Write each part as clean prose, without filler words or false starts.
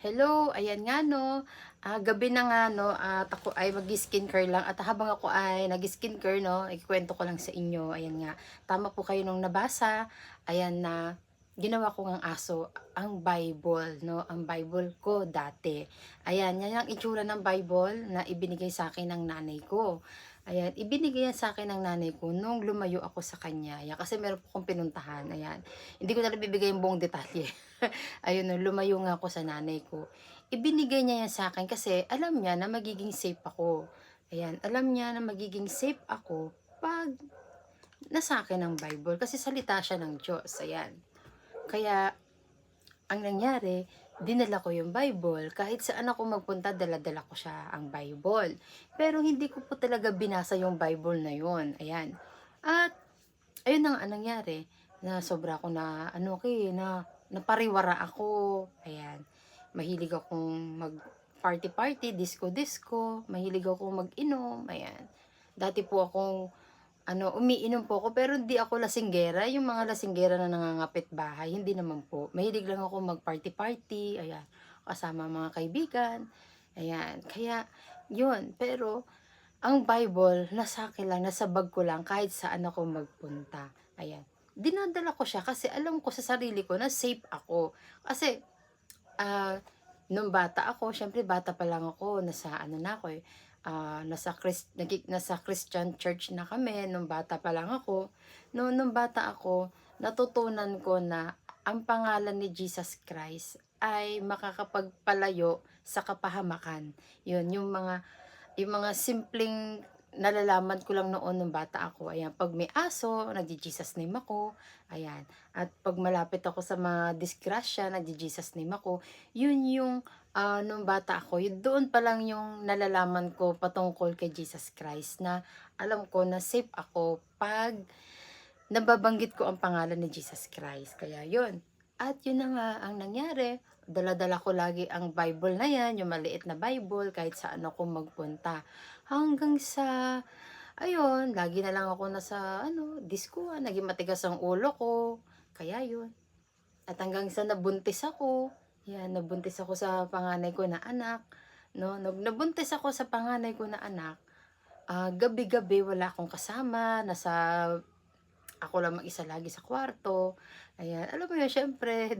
Hello, ayan nga no, gabi na nga no, at ako ay mag-skincare lang at habang ako ay nag-skincare no, ikwento ko lang sa inyo, ayan nga, tama po kayo nung nabasa, ayan na, ginawa ko ngang aso, ang Bible, no, ang Bible ko dati. Ayan, yan ang itsura ng Bible na ibinigay sa akin ng nanay ko. Ayan, ibinigay yan sa akin ng nanay ko nung lumayo ako sa kanya. Ayan, kasi meron po akong pinuntahan. Ayan, hindi ko na bibigay yung buong detalye. Ayun 'no, lumayo nga ako sa nanay ko. Ibinigay niya yan sa akin kasi alam niya na magiging safe ako. Ayan, alam niya na magiging safe ako 'pag nasa akin ang Bible kasi salita siya ng Diyos, ayan. Kaya ang nangyari, dinala ko yung Bible, kahit saan ako magpunta dala-dala ko siya, ang Bible. Pero hindi ko po talaga binasa yung Bible na yun, ayan. At ayun na nga ang nangyari, na sobra ako na ano na napariwara ako, ayan. Mahilig akong mag party-party, disco-disco, mahilig akong mag-inom, ayan. Dati po akong umiinom po ako pero hindi ako lasinggera, yung mga lasinggera na nangangapit bahay, hindi naman po. Mahilig lang ako mag-party-party, ayan, kasama mga kaibigan, ayan. Kaya yun, pero ang Bible nasa akin lang, nasa bag ko lang kahit saan ako magpunta, ayan. Dinadala ko siya kasi alam ko sa sarili ko na safe ako. Kasi, nung bata ako, siyempre bata pa lang ako, nasa ano na ako nasa Christian church na kami nung bata pa lang ako. Nung bata ako, natutunan ko na ang pangalan ni Jesus Christ ay makakapagpalayo sa kapahamakan. Yun, yung mga simpleng nalalaman ko lang noon nung bata ako, ayan, 'pag may aso, nagje-Jesus name ako, ayan. At 'pag malapit ako sa mga disgrasya, nagje-Jesus name ako. Yun yung, nung bata ako, yun doon pa lang yung nalalaman ko patungkol kay Jesus Christ na alam ko na safe ako 'pag nababanggit ko ang pangalan ni Jesus Christ, kaya yun. At yun na nga ang nangyari, dala-dala ko lagi ang Bible na yan, yung maliit na Bible, kahit saan ako magpunta. Hanggang sa, ayun, lagi na lang ako nasa, diskuhan, naging matigas ang ulo ko, kaya yun. At hanggang sa nabuntis ako, yan, nabuntis ako sa panganay ko na anak, no, nabuntis ako sa panganay ko na anak, gabi-gabi wala akong kasama, ako lang mag-isa lagi sa kwarto, ayan. Alam mo yun siyempre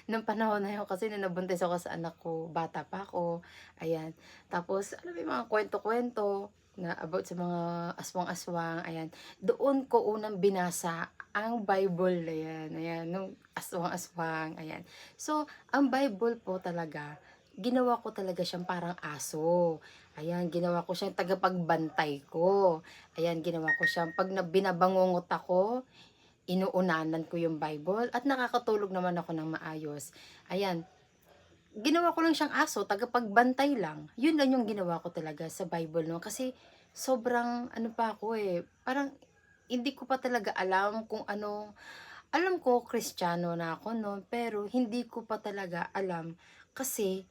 nung panahon na yun kasi nung nabuntis ako sa anak ko, bata pa ako, ayan. Tapos alam mo yung mga kuwento-kuwento na about sa mga aswang-aswang, ayan. Doon ko unang binasa ang Bible na yan, ayan, nung aswang-aswang, ayan. So, ang Bible po talaga, ginawa ko talaga siyang parang aso. Ayan, ginawa ko siyang tagapagbantay ko. Ayan, ginawa ko siyang 'pag binabangungot ako, inuunanan ko yung Bible at nakakatulog naman ako ng maayos. Ayan, ginawa ko lang siyang aso, tagapagbantay lang. Yun lang yung ginawa ko talaga sa Bible 'no, kasi sobrang ano pa ako, parang hindi ko pa talaga alam kung ano, alam ko Kristiyano na ako 'no, pero hindi ko pa talaga alam kasi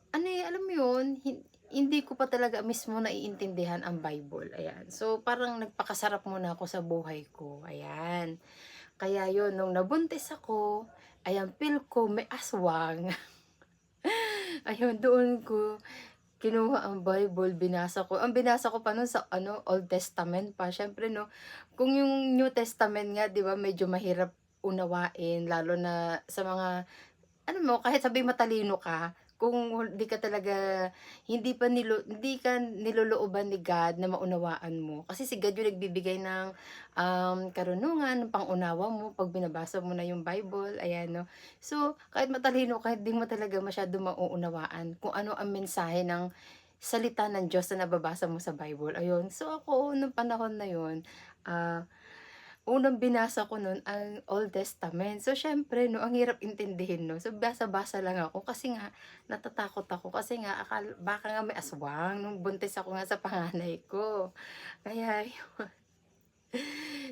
ano, alam mo yun, hindi ko pa talaga mismo naiintindihan ang Bible, ayan. So, parang nagpakasarap muna ako sa buhay ko, ayan. Kaya yun, nung nabuntis ako, ayan, feel ko may aswang. Ayun, doon ko kinuha ang Bible, binasa ko. Ang binasa ko pa nun sa Old Testament pa. Siyempre 'no, kung yung New Testament nga 'di ba medyo mahirap unawain lalo na sa mga alam mo kahit sabihing matalino ka, kung hindi ka talaga hindi ka nilolooban ni God na maunawaan mo. Kasi si God yung nagbibigay ng, karunungan, ng pang-unawa mo 'pag binabasa mo na yung Bible, ayan 'no. So, kahit matalino ka, hindi mo talaga masyadong mauunawaan kung ano ang mensahe ng salita ng Diyos na nababasa mo sa Bible, ayun. So, ako nung panahon na yun, ah unang binasa ko nun ang Old Testament. So, siyempre 'no, ang hirap intindihin 'no. So, basa-basa lang ako kasi nga natatakot ako kasi nga baka nga may aswang nung buntis ako nga sa panganay ko. Kaya yun.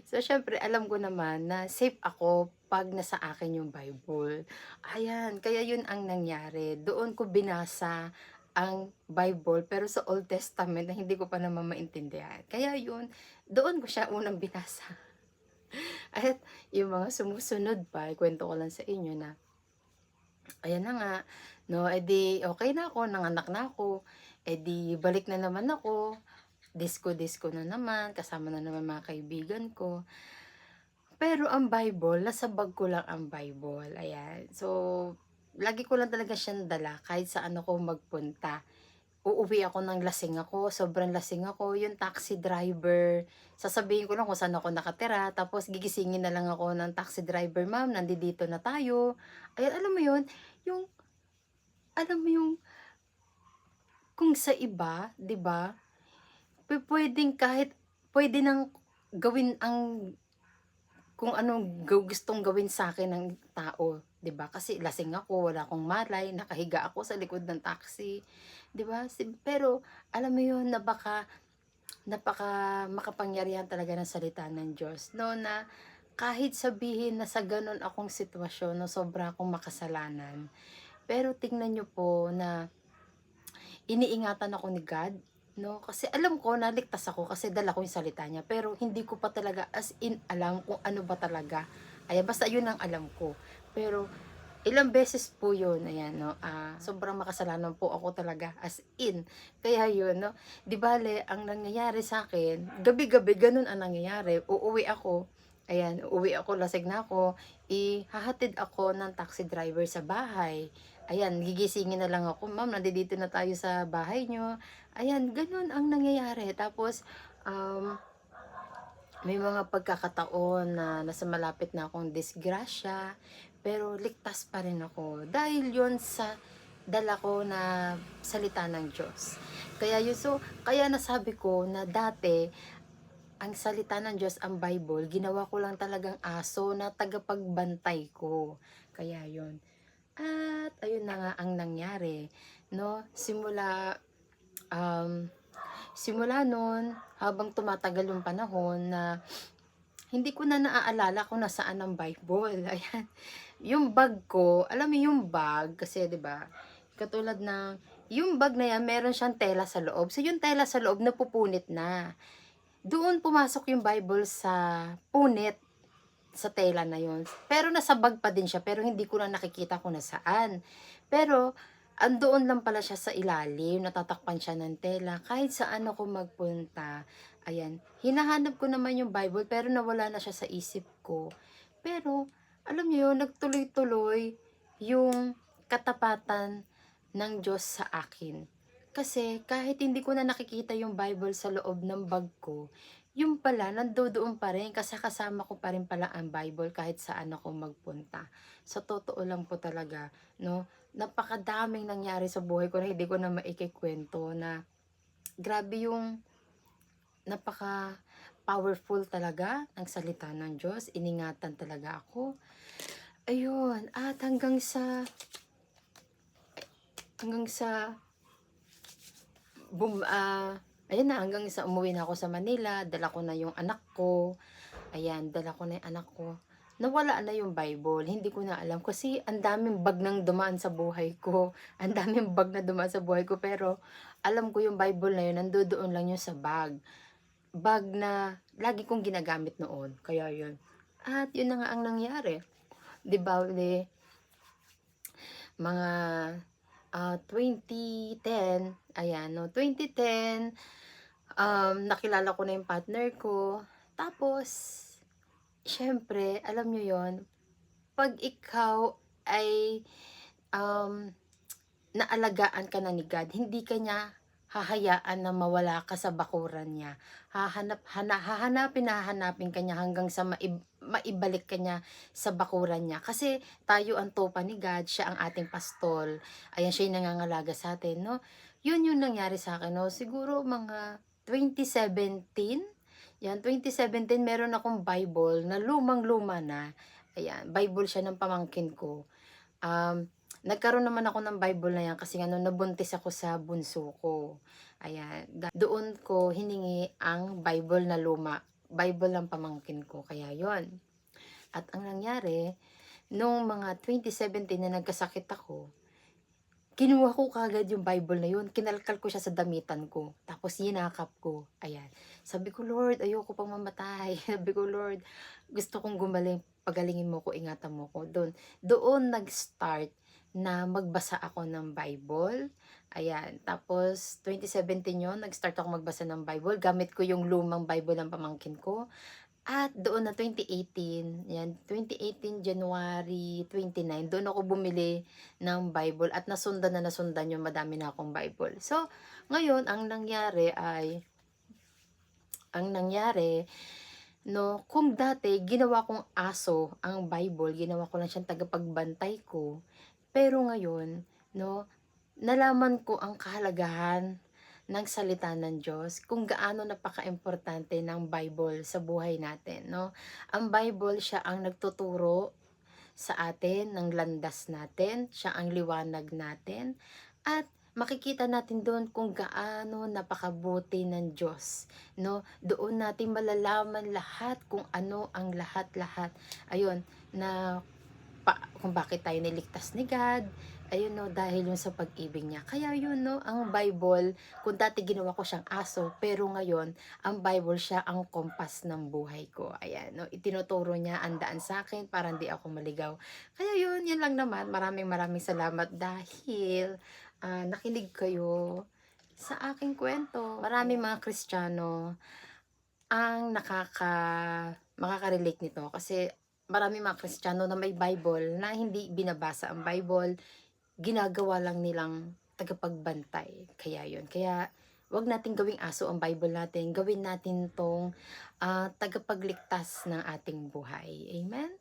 So, siyempre alam ko naman na safe ako 'pag nasa akin yung Bible. Ayan, kaya yun ang nangyari. Doon ko binasa ang Bible pero sa Old Testament na hindi ko pa naman maintindihan. Kaya yun, doon ko siya unang binasa. At yung mga sumusunod pa, ikuwento ko lang sa inyo na Ayan na nga, no, edi okay na ako, nanganak na ako, edi balik na naman ako, disko-disko na naman, kasama na naman mga kaibigan ko. Pero ang Bible, nasa bag ko lang ang Bible, ayan. So, lagi ko lang talaga siyang dala kahit saan ako magpunta. Uuwi ako ng lasing ako, sobrang lasing ako, yung taxi driver, sasabihin ko lang kung saan ako nakatira, tapos gigisingin na lang ako ng taxi driver, "Ma'am, nandito na tayo." Ayan, alam mo yun, yung alam mo yung kung sa iba, 'di ba, pupuwedeng kahit puwede nang gawin ang kung anong gustong gawin sa akin ng tao, 'di ba? Kasi lasing ako, wala akong malay, nakahiga ako sa likod ng taxi, 'di ba? Pero alam mo 'yun, napaka makapangyarihan talaga ng salita ng Diyos 'no, na kahit sabihin na sa gano'n akong sitwasyon 'no, sobra akong makasalanan, pero tingnan niyo po na iniingatan ako ni God 'no, kasi alam ko na ligtas ako kasi dala ko 'yung salita niya, pero hindi ko pa talaga as in alam kung ano ba talaga. Ayan, basta 'yun ang alam ko. Pero ilang beses po 'yun, ayan 'no, sobrang makasalanan po ako talaga as in. Kaya 'yun 'no, 'di bale ang nangyayari sa'kin, gabi-gabi gano'n ang nangyayari, uuwi ako, ayan, uuwi ako, lasing na ako, hahatid ako ng taxi driver sa bahay. Ayan, gigisingin na lang ako, "Ma'am, nandito na tayo sa bahay niyo." Ayan, gano'n ang nangyayari. Tapos, um, may mga pagkakataon na nasa malapit na akong disgrasya, pero ligtas pa rin ako. Dahil yon sa dala ko na salita ng Diyos. Kaya yun, so, kaya nasabi ko na dati, ang salita ng Diyos, ang Bible, ginawa ko lang talagang aso na tagapagbantay ko. Kaya yun. At ayun na nga ang nangyari, 'no? Um, simula no'n habang tumatagal yung panahon na hindi ko na naaalala kung nasaan ang Bible, ayan. Yung bag ko, alam mo yung bag kasi 'di ba, katulad ng yung bag na 'yan meron siyang tela sa loob. So yung tela sa loob napupunit na. Doon pumasok yung Bible sa punit, sa tela na yun. Pero nasa bag pa din siya, pero hindi ko na nakikita kung nasaan. Pero andoon lang pala siya sa ilalim, natatakpan siya ng tela. Kahit saan ako magpunta, ayan, hinahanap ko naman yung Bible, pero nawala na siya sa isip ko. Pero, alam niyo yun, nagtuloy-tuloy yung katapatan ng Diyos sa akin. Kasi kahit hindi ko na nakikita yung Bible sa loob ng bag ko, yung pala nandodoon pa rin kasi kasama ko pa rin pala ang Bible kahit saan ako magpunta. Sa totoo lang po talaga, 'no, napakadaming nangyari sa buhay ko na hindi ko na maikukuwento na grabe yung napaka-powerful talaga ng salita ng Diyos, iningatan talaga ako. Ayun, at hanggang sa ayun na, hanggang sa umuwi na ako sa Manila, dala ko na yung anak ko. Ayan, dala ko na yung anak ko. Nawala na yung Bible, hindi ko na alam kasi ang daming bag nang dumaan sa buhay ko. Ang daming bag na dumaan sa buhay ko, pero alam ko yung Bible na yun, nandodoon lang yun sa bag. Bag na lagi kong ginagamit noon, kaya yun. At yun na nga ang nangyari. 'Di bale, mga 2010, ayan, no, 2010, nakilala ko na yung partner ko. Tapos, syempre, alam nyo yon, 'pag ikaw ay, um, naalagaan ka na ni God, hindi ka niya hahayaan na mawala ka sa bakuran niya. Hahanapin ka niya hanggang sa maibalik ka niya sa bakuran niya. Kasi tayo ang tupa ni God, siya ang ating pastol. Ayan, siya yung nangangalaga sa atin, no? Yun yung nangyari sa akin, no? Siguro mga 2017, yan, 2017 meron akong Bible na lumang-luma na. Ayan, Bible siya ng pamangkin ko. Nagkaroon naman ako ng Bible na yan kasi nga nung nabuntis ako sa bunso ko. Ayan, doon ko hiningi ang Bible na luma. Bible ng pamangkin ko, kaya yon. At ang nangyari, nung mga 2017 na nagkasakit ako, kinuha ko kagad yung Bible na yun, kinalkal ko siya sa damitan ko, tapos yinakap ko, ayan. Sabi ko, Lord, ayoko pang mamatay. Sabi ko, Lord, gusto kong gumaling, pagalingin mo ko, ingatan mo ko. Doon nag-start na magbasa ako ng Bible. Ayan, tapos 2017 'yon, nag-start ako magbasa ng Bible, gamit ko yung lumang Bible ng pamangkin ko. At doon na 2018, 'yan, 2018 January 29 doon ako bumili ng Bible at nasundan na nasundan yung madami na akong Bible. So, ngayon ang nangyari 'no, kung dati ginawa kong aso ang Bible, ginawa ko lang siyang tagapagbantay ko, pero ngayon 'no, nalaman ko ang kahalagahan ng salita ng Diyos, kung gaano napakaimportante ng Bible sa buhay natin 'no. Ang Bible siya ang nagtuturo sa atin ng landas natin, siya ang liwanag natin, at makikita natin doon kung gaano napakabuti ng Diyos 'no. Doon natin malalaman lahat kung ano ang lahat-lahat, ayun, na kung bakit tayo niligtas ni God, ayun 'no, dahil yun sa pag-ibig niya. Kaya yun 'no, ang Bible, kung dati ginawa ko siyang aso, pero ngayon, ang Bible siya ang kompas ng buhay ko. Ayan 'no, itinuturo niya ang daan sa'kin para hindi ako maligaw. Kaya yun, yun lang naman. Maraming maraming salamat dahil, nakinig kayo sa aking kwento. Maraming mga Kristiyano ang makaka-relate nito kasi maraming mga Kristiyano na may Bible na hindi binabasa ang Bible, ginagawa lang nilang tagapagbantay, kaya yun. Kaya 'wag nating gawing aso ang Bible natin, gawin natin 'tong, tagapagligtas ng ating buhay. Amen?